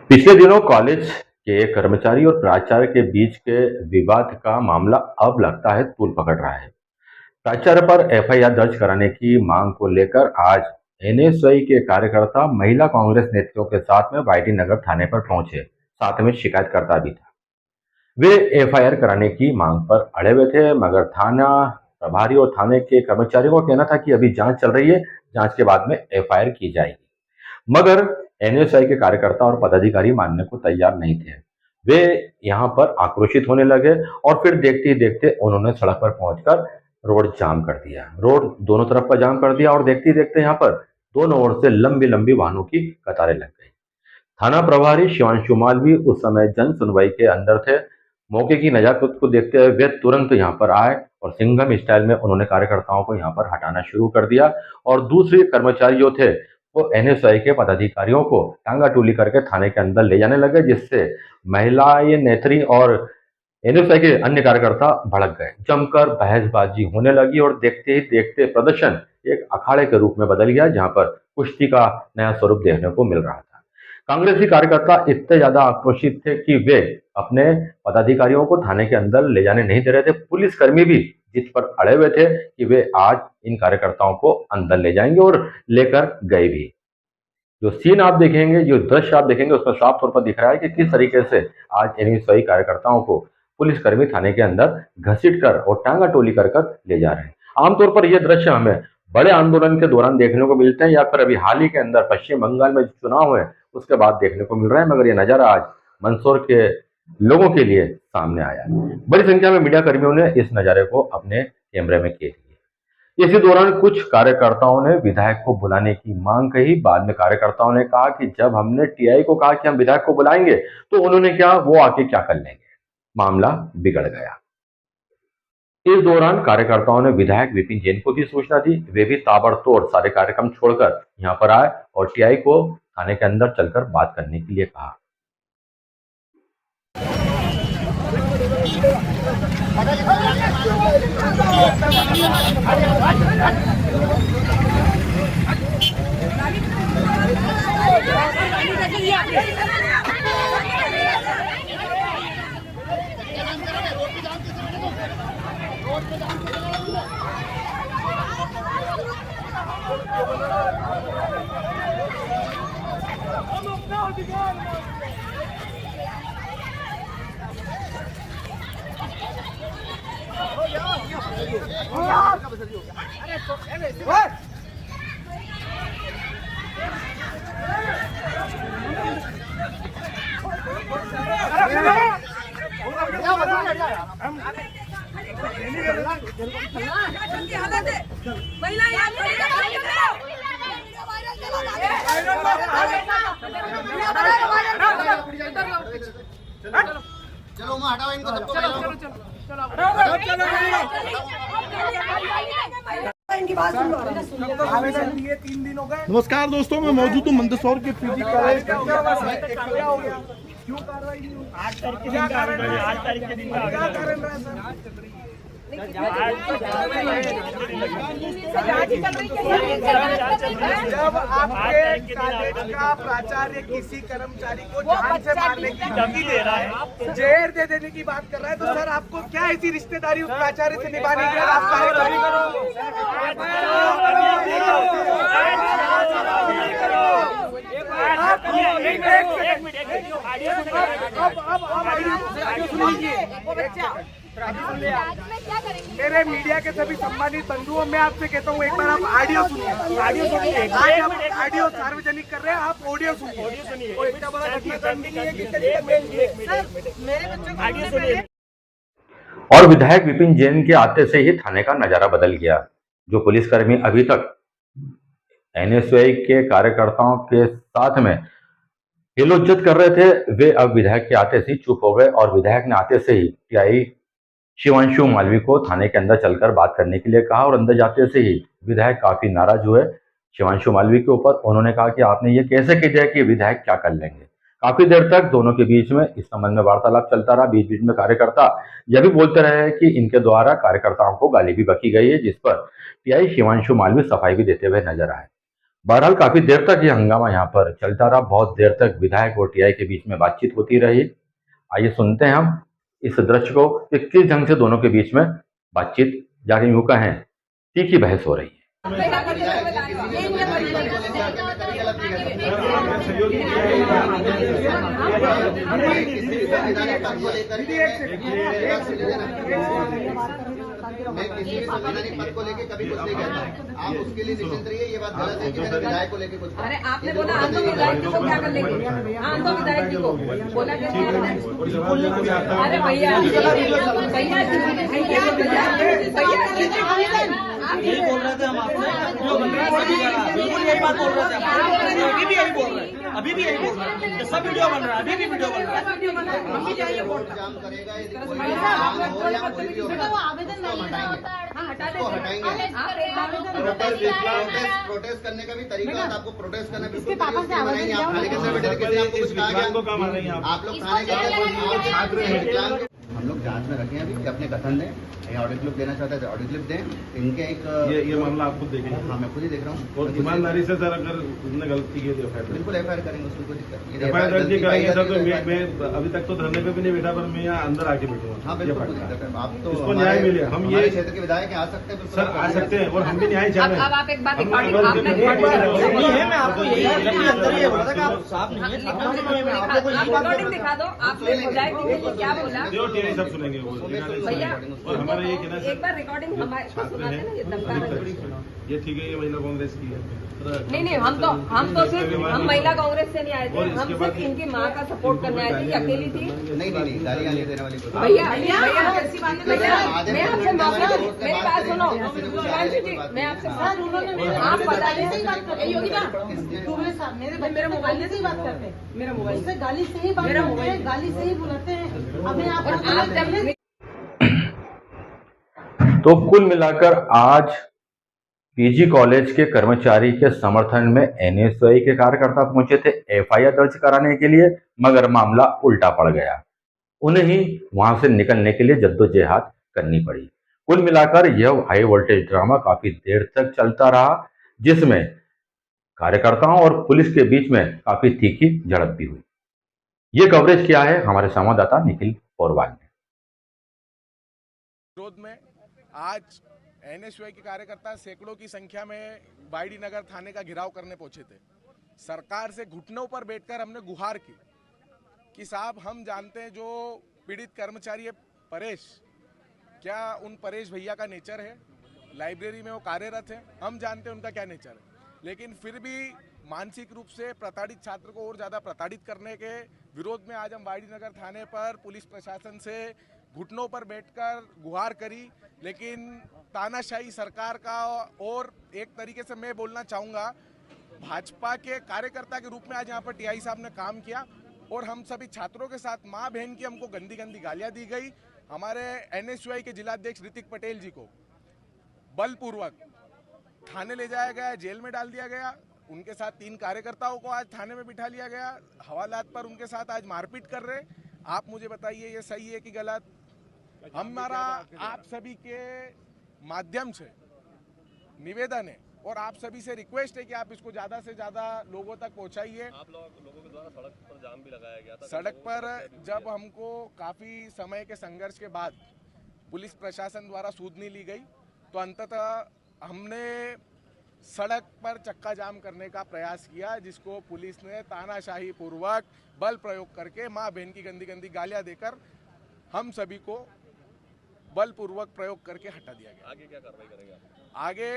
पिछले दिनों कॉलेज के कर्मचारी और प्राचार्य के बीच के विवाद का मामला अब लगता है तूल पकड़ रहा है। प्राचार्य पर एफआईआर दर्ज कराने की मांग को लेकर आज एनएसयूआई के कार्यकर्ता महिला कांग्रेस नेताओं के साथ में वाईटी नगर थाने पर पहुंचे। साथ में शिकायतकर्ता भी था। वे एफआईआर कराने की मांग पर अड़े हुए थे, मगर थाना प्रभारी और थाने के कर्मचारियों का कहना था कि अभी जांच चल रही है, जांच के बाद में एफआईआर की जाएगी। मगर एनएसआई के कार्यकर्ता और पदाधिकारी मानने को तैयार नहीं थे। वे यहाँ पर आक्रोशित होने लगे और फिर देखते ही देखते उन्होंने सड़क पर पहुंचकर रोड जाम कर दिया। रोड दोनों तरफ का जाम कर दिया और देखते ही देखते यहाँ पर दोनों ओर से लंबी लंबी वाहनों की कतारें लग गई। थाना प्रभारी शिवांशु मालवी उस समय जन सुनवाई के अंदर थे। मौके की नजाकत को देखते हुए वे तुरंत यहाँ पर आए और सिंघम स्टाइल में उन्होंने कार्यकर्ताओं को यहाँ पर हटाना शुरू कर दिया। और दूसरे कर्मचारी जो थे वो एनएसआई के पदाधिकारियों को टांगाटूली करके थाने के अंदर ले जाने लगे, जिससे महिलाएं नेत्री और एनएसआई के अन्य कार्यकर्ता भड़क गए। जमकर बहसबाजी होने लगी और देखते ही देखते प्रदर्शन एक अखाड़े के रूप में बदल गया, जहां पर कुश्ती का नया स्वरूप देखने को मिल रहा था। कांग्रेसी कार्यकर्ता इतने ज्यादा आक्रोशित थे कि वे अपने पदाधिकारियों को थाने के अंदर ले जाने नहीं दे रहे थे। पुलिसकर्मी भी जिस पर अड़े हुए थे कि वे आज इन कार्यकर्ताओं को अंदर ले जाएंगे, और लेकर गए भी। जो सीन आप देखेंगे, जो दृश्य आप देखेंगे, उसमें साफ तौर पर दिख रहा है कि किस तरीके से आज एनएसयूआई कार्यकर्ताओं को पुलिसकर्मी थाने के अंदर घसीट कर और टांगा टोली कर ले जा रहे हैं। आमतौर पर यह दृश्य हमें बड़े आंदोलन के दौरान देखने को मिलते हैं, या फिर अभी हाल ही के अंदर पश्चिम बंगाल में चुनाव हुए उसके बाद देखने को मिल रहा है। मगर यह नजारा आज मंदसौर के लोगों के लिए सामने आया है। बड़ी संख्या में मीडिया कर्मियों ने इस नजारे को अपने कैमरे में कैद किया। इसी दौरान कुछ कार्यकर्ताओं ने विधायक को बुलाने की मांग कही। बाद में कार्यकर्ताओं ने कहा कि जब हमने टीआई को कहा कि हम विधायक को बुलाएंगे, तो उन्होंने क्या, वो आके क्या कर लेंगे। मामला बिगड़ गया। इस दौरान कार्यकर्ताओं ने विधायक विपिन जैन को भी सूचना दी। वे भी ताबड़तोड़ सारे कार्यक्रम छोड़कर यहाँ पर आए और टीआई को थाने के अंदर चलकर बात करने के लिए कहा। चलो हटाओ इनको सबको। नमस्कार दोस्तों, मैं मौजूद हूँ मंदसौर के पीजी कॉलेज। क्यों कार्रवाई नहीं हुई? 8 तारीख के दिन क्या कारण रहा सर? जब आपके कॉलेज का प्राचार्य किसी कर्मचारी को जान से मारने की धमकी दे रहा है, जहर दे देने की बात कर रहा है, तो सर आपको क्या ऐसी रिश्तेदारी उस प्राचार्य से निभानी है? आप कार्यवाही मेरे मीडिया के सभी सम्मानित बंधुओं, मैं आपसे कहता हूँ एक बार आप ऑडियो सुनिए। आज हम ऑडियो सार्वजनिक कर रहे हैं, आप ऑडियो सुनिए। कोई इतना बड़ा घटनाक्रम नहीं है कि और विधायक विपिन जैन के आते से ही थाने का नजारा बदल गया। जो पुलिसकर्मी अभी तक एनएसयूआई के कार्यकर्ताओं के साथ में हिलोज्जत कर रहे थे, वे अब विधायक के आते से ही चुप हो गए और विधायक ने आते से ही टीआई शिवांशु मालवी को थाने के अंदर चलकर बात करने के लिए कहा। और अंदर जाते से ही विधायक काफी नाराज हुए शिवांशु मालवी के ऊपर। उन्होंने कहा कि आपने ये कैसे किया कि विधायक क्या कर लेंगे। काफी देर तक दोनों के बीच में इस संबंध में वार्तालाप चलता रहा। बीच बीच में कार्यकर्ता यह भी बोलते रहे कि इनके द्वारा कार्यकर्ताओं को गाली भी बकी गई है, जिस पर टीआई शिवांशु मालवी सफाई भी देते हुए नजर आए। बहरहाल काफी देर तक ये हंगामा यहाँ पर चलता रहा। बहुत देर तक विधायक और टीआई के बीच में बातचीत होती रही। आइए सुनते हैं हम इस दृश्य को कि किस ढंग से दोनों के बीच में बातचीत जारी यूं कहें तीखी बहस हो रही है। मैं किसी भी संवैधानिक पद को लेके कभी कुछ नहीं कहता। आप उसके लिए निश्चिंत रहिए। ये बात गलत है कि मैंने विधायक को लेके कुछ कहा। अरे आपने बोला आंदो विधायक जी को क्या कर लेंगे? आंदो विधायक जी को बोला क्या? अरे भैया यही बोल रहे थे हम आपसे, बिल्कुल यही बात बोल रहे थे, अभी भी यही बोल रहे हैं, अभी भी यही बोल रहे हैं, सब वीडियो बन रहा है, अभी भी वीडियो बन रहा है। हम भी जाइए वोट जाम करेगा यदि कोई भी आवेदन नहीं हटाएंगे। प्रोटेस्ट करने का भी तरीका है। आपको प्रोटेस्ट करना बिल्कुल आप थाने के अंदर बैठे किसी ने आपको कुछ कहा क्या? आप लोग थाने के अंदर हम लोग जांच में रखे हैं अभी कि अपने कथन दें। यहाँ ऑडियो क्लिप देना चाहते हैं ऑडियो क्लिप दें। इनके एक ये मामला आप खुद देखेंगे? हाँ मैं खुद ही देख रहा हूँ। और ईमानदारी से सर अगर उसने गलती की तो बिल्कुल एफआईआर करेंगे, उसमें कोई दिक्कत नहीं। एफआईआर दर्ज करेंगे सर। तो मैं अभी तक तो धरने पे भी नहीं बैठा, पर मैं यहाँ अंदर आके बैठूंगा। हाँ बिल्कुल दिक्कत है। आप तो इसको न्याय मिले। हम ये क्षेत्र के विधायक आ सकते हैं सर, आ सकते हैं और हम भी न्याय चाह रहे हैं। अब आप एक बात नहीं है, मैं आपको यही अंदर ये बोला था कि आप साफ नहीं है, रिकॉर्डिंग दिखा दो। आपने विधायक जी ने क्या बोला? सब सुनेंगे वो भैया और हमारा ये कहना एक बार रिकॉर्डिंग हमारे सुनाते ना, ये दमका ये ठीक है, ये महिला कांग्रेस की है। नहीं हम तो सिर्फ हम महिला कांग्रेस से नहीं आए थे, हम सिर्फ इनकी माँ का सपोर्ट करने आए थे कि अकेली थी। नहीं गालियाँ नहीं देने वाली भैया मैं आपसे माफी, मेरी बात सुनो शिवांशी जी, मैं आपसे आप बता दें मेरा मोबाइल से ही बात करते हैं, मेरा मोबाइल से गाली से ही बात करते हैं, गाली से ही बुलाते हैं। अब तो कुल मिलाकर आज पीजी कॉलेज के कर्मचारी के समर्थन में एनएसयूआई के कार्यकर्ता पहुंचे थे एफआईआर दर्ज कराने के लिए, मगर मामला उल्टा पड़ गया। उन्हें ही वहां से निकलने के लिए जद्दोजहद करनी पड़ी। कुल मिलाकर यह हाई वोल्टेज ड्रामा काफी देर तक चलता रहा, जिसमें कार्यकर्ताओं और पुलिस के बीच में काफी तीखी झड़प भी हुई। ये कवरेज किया है हमारे संवाददाता निखिल पोरवाल ने। विरोध में आज एनएसयूआई के कार्यकर्ता सैकड़ों की संख्या में वाईडी नगर थाने का घेराव करने पहुंचे थे। सरकार से घुटनों पर बैठकर हमने गुहार की कि साहब हम जानते हैं जो पीड़ित कर्मचारी है परेश, क्या उन परेश भैया का नेचर है, लाइब्रेरी में वो कार्यरत है, हम जानते हैं उनका क्या नेचर है, लेकिन फिर भी मानसिक रूप से प्रताड़ित छात्र को और ज़्यादा प्रताड़ित करने के विरोध में आज हम वाईडी नगर थाने पर पुलिस प्रशासन से घुटनों पर बैठकर गुहार करी। लेकिन तानाशाही सरकार का, और एक तरीके से मैं बोलना चाहूँगा भाजपा के कार्यकर्ता के रूप में आज यहाँ पर टीआई साहब ने काम किया और हम सभी छात्रों के साथ माँ बहन की हमको गंदी गंदी गालियाँ दी गई। हमारे एनएसयूआई के जिलाध्यक्ष ऋतिक पटेल जी को बलपूर्वक थाने ले जाया गया, जेल में डाल दिया गया। उनके साथ 3 कार्यकर्ताओं को आज थाने में बिठा लिया गया, हवालात पर उनके साथ आज मारपीट कर रहे। आप मुझे बताइए ये सही है कि गलत? हमारा आप सभी के माध्यम से निवेदन है और आप सभी से रिक्वेस्ट है कि आप इसको ज्यादा से ज्यादा लोगों तक पहुंचाइए। आप लोगों के द्वारा सड़क पर जाम भी लगाया गया था। सड़क पर जब हमको काफी समय के संघर्ष के बाद पुलिस प्रशासन द्वारा सूदनी ली गई तो अंततः हमने सड़क पर चक्का जाम करने का प्रयास किया, जिसको पुलिस ने तानाशाही पूर्वक बल प्रयोग करके माँ बहन की गंदी गंदी गालियां देकर हम सभी को बलपूर्वक प्रयोग करके हटा दिया गया। आगे क्या कार्रवाई करेंगे आप? आगे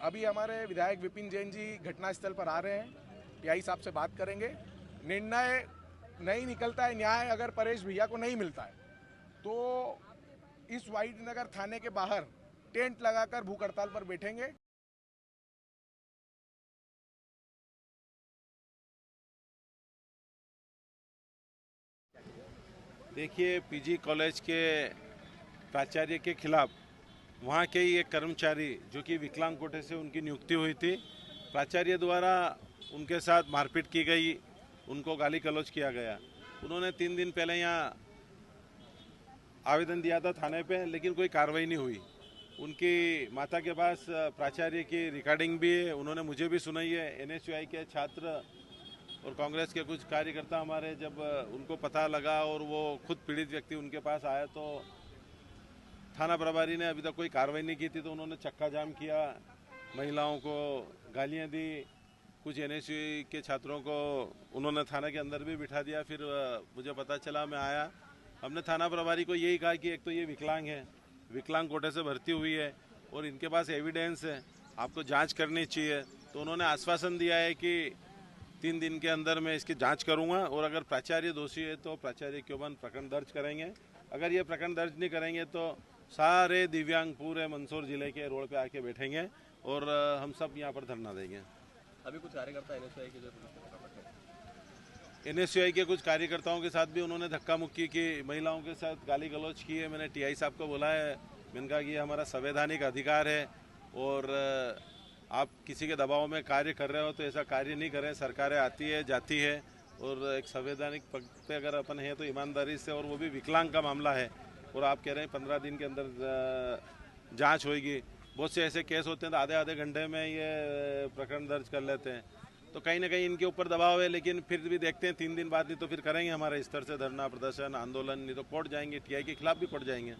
अभी हमारे विधायक विपिन जैन जी घटनास्थल पर आ रहे हैं, टीआई साहब से बात करेंगे। निर्णय नहीं निकलता है, न्याय अगर परेश भैया को नहीं मिलता है तो इस वाईडी नगर थाने के बाहर टेंट लगाकर भूख हड़ताल पर बैठेंगे। देखिए, पीजी कॉलेज के प्राचार्य के खिलाफ वहाँ के ही एक कर्मचारी जो कि विकलांग कोटे से उनकी नियुक्ति हुई थी, प्राचार्य द्वारा उनके साथ मारपीट की गई, उनको गाली गलौज किया गया। उन्होंने 3 दिन पहले यहाँ आवेदन दिया था थाने पे, लेकिन कोई कार्रवाई नहीं हुई। उनकी माता के पास प्राचार्य की रिकॉर्डिंग भी है, उन्होंने मुझे भी सुनाई है। एनएसयूआई के छात्र और कांग्रेस के कुछ कार्यकर्ता हमारे जब उनको पता लगा और वो खुद पीड़ित व्यक्ति उनके पास आया तो थाना प्रभारी ने अभी तक कोई कार्रवाई नहीं की थी, तो उन्होंने चक्का जाम किया, महिलाओं को गालियां दी, कुछ एनएसयूआई के छात्रों को उन्होंने थाना के अंदर भी बिठा दिया। फिर मुझे पता चला, मैं आया, हमने थाना प्रभारी को यही कहा कि एक तो ये विकलांग है, विकलांग कोटे से भर्ती हुई है और इनके पास एविडेंस है, आपको जांच करनी चाहिए। तो उन्होंने आश्वासन दिया है कि 3 दिन के अंदर मैं इसकी जांच करूंगा और अगर प्राचार्य दोषी है तो प्राचार्य के ऊपर प्रकरण दर्ज करेंगे। अगर ये प्रकरण दर्ज नहीं करेंगे तो सारे दिव्यांग पूरे मंदसौर जिले के रोड पे आके बैठेंगे और हम सब यहाँ पर धरना देंगे। अभी कुछ कार्यकर्ता एनएसयूआई के एनएसयूआई के कुछ कार्यकर्ताओं के साथ भी उन्होंने धक्का मुक्की की, महिलाओं के साथ गाली गलौज की है। मैंने टीआई साहब को बोला है, मैंने कहा कि ये हमारा संवैधानिक अधिकार है और आप किसी के दबाव में कार्य कर रहे हो तो ऐसा कार्य नहीं करें। सरकारें आती है जाती है और एक संवैधानिक पद पे अगर अपन है तो ईमानदारी से, और वो भी विकलांग का मामला है और आप कह रहे हैं 15 दिन के अंदर जांच होगी। बहुत से ऐसे केस होते हैं तो आधे घंटे में ये प्रकरण दर्ज कर लेते हैं, तो कहीं ना कहीं इनके ऊपर दबाव है। लेकिन फिर भी देखते हैं 3 दिन बाद, नहीं तो फिर करेंगे हमारे स्तर से धरना प्रदर्शन आंदोलन, नहीं तो कोर्ट जाएंगे, टीआई के खिलाफ भी कोर्ट जाएंगे।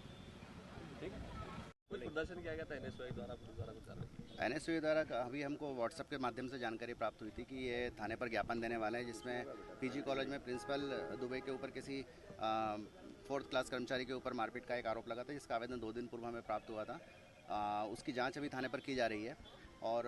कुछ प्रदर्शन किया गया था एनएसयूआई द्वारा कुछ एनएसयूआई द्वारा अभी हमको व्हाट्सएप के माध्यम से जानकारी प्राप्त हुई थी कि ये थाने पर ज्ञापन देने वाले हैं, जिसमें पीजी कॉलेज में प्रिंसिपल दुबे के ऊपर किसी 4th क्लास कर्मचारी के ऊपर मारपीट का एक आरोप लगा था, जिसका आवेदन 2 दिन पूर्व हमें प्राप्त हुआ था। उसकी जांच अभी थाने पर की जा रही है और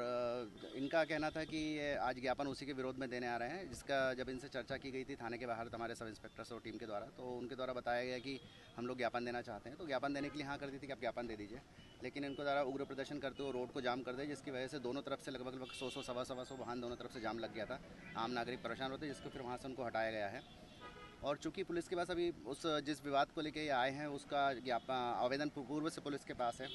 इनका कहना था कि ये आज ज्ञापन उसी के विरोध में देने आ रहे हैं, जिसका जब इनसे चर्चा की गई थी थाने के बाहर हमारे सब इंस्पेक्टर्स और टीम के द्वारा, तो उनके द्वारा बताया गया कि हम लोग ज्ञापन देना चाहते हैं। तो ज्ञापन देने के लिए हाँ कर दी थी कि आप ज्ञापन दे दीजिए, लेकिन इनको द्वारा उग्र प्रदर्शन करते हुए रोड को जाम कर दे, जिसकी वजह से दोनों तरफ से लगभग 100-125 वाहन दोनों तरफ से जाम लग गया था। आम नागरिक परेशान होते, जिसको फिर वहाँ से उनको हटाया गया है। और चूंकि पुलिस के पास अभी जिस विवाद को लेकर आए हैं उसका आवेदन पूर्व से पुलिस के पास है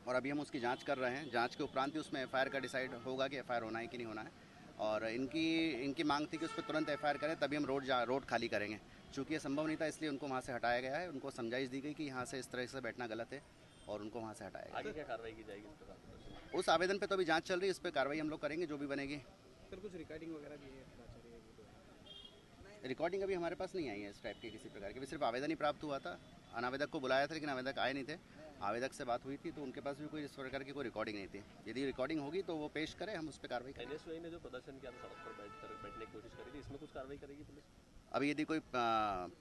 और अभी हम उसकी जांच कर रहे हैं। जांच के उपरांत ही उसमें एफआईआर का डिसाइड होगा कि एफआईआर होना है कि नहीं होना है। और इनकी मांग थी कि उस पर तुरंत एफआईआर करें, तभी हम रोड खाली करेंगे। चूँकि ये संभव नहीं था, इसलिए उनको वहाँ से हटाया गया है। उनको समझाइश दी गई कि यहाँ से इस तरह से बैठना गलत है और उनको वहाँ से हटाया गया। आगे क्या कार्रवाई की जाएगी इस पर? उस आवेदन पर तो अभी जाँच चल रही है, इस पर कार्रवाई हम लोग करेंगे जो भी बनेगी। सर कुछ रिकॉर्डिंग वगैरह भी है? रिकॉर्डिंग अभी हमारे पास नहीं आई है इस टाइप की किसी प्रकार की, सिर्फ आवेदन ही प्राप्त हुआ था। अनावेदक को बुलाया था लेकिन आवेदक आए नहीं थे। आवेदक से बात हुई थी तो उनके पास भी कोई इस प्रकार की कोई रिकॉर्डिंग नहीं थी। यदि रिकॉर्डिंग होगी तो वो पेश करें, हम उस पर कार्रवाई करें। एनएसयूआई ने जो प्रदर्शन किया था सड़क पर बैठने की कोशिश करी थी, इसमें कुछ कार्रवाई करेगी पुलिस? अभी यदि कोई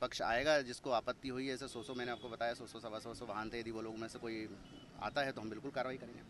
पक्ष आएगा जिसको आपत्ति हुई है, ऐसे 100 मैंने आपको बताया 100-125 वाहन थे, यदि वो लोग में से कोई आता है तो हम बिल्कुल कार्रवाई करेंगे।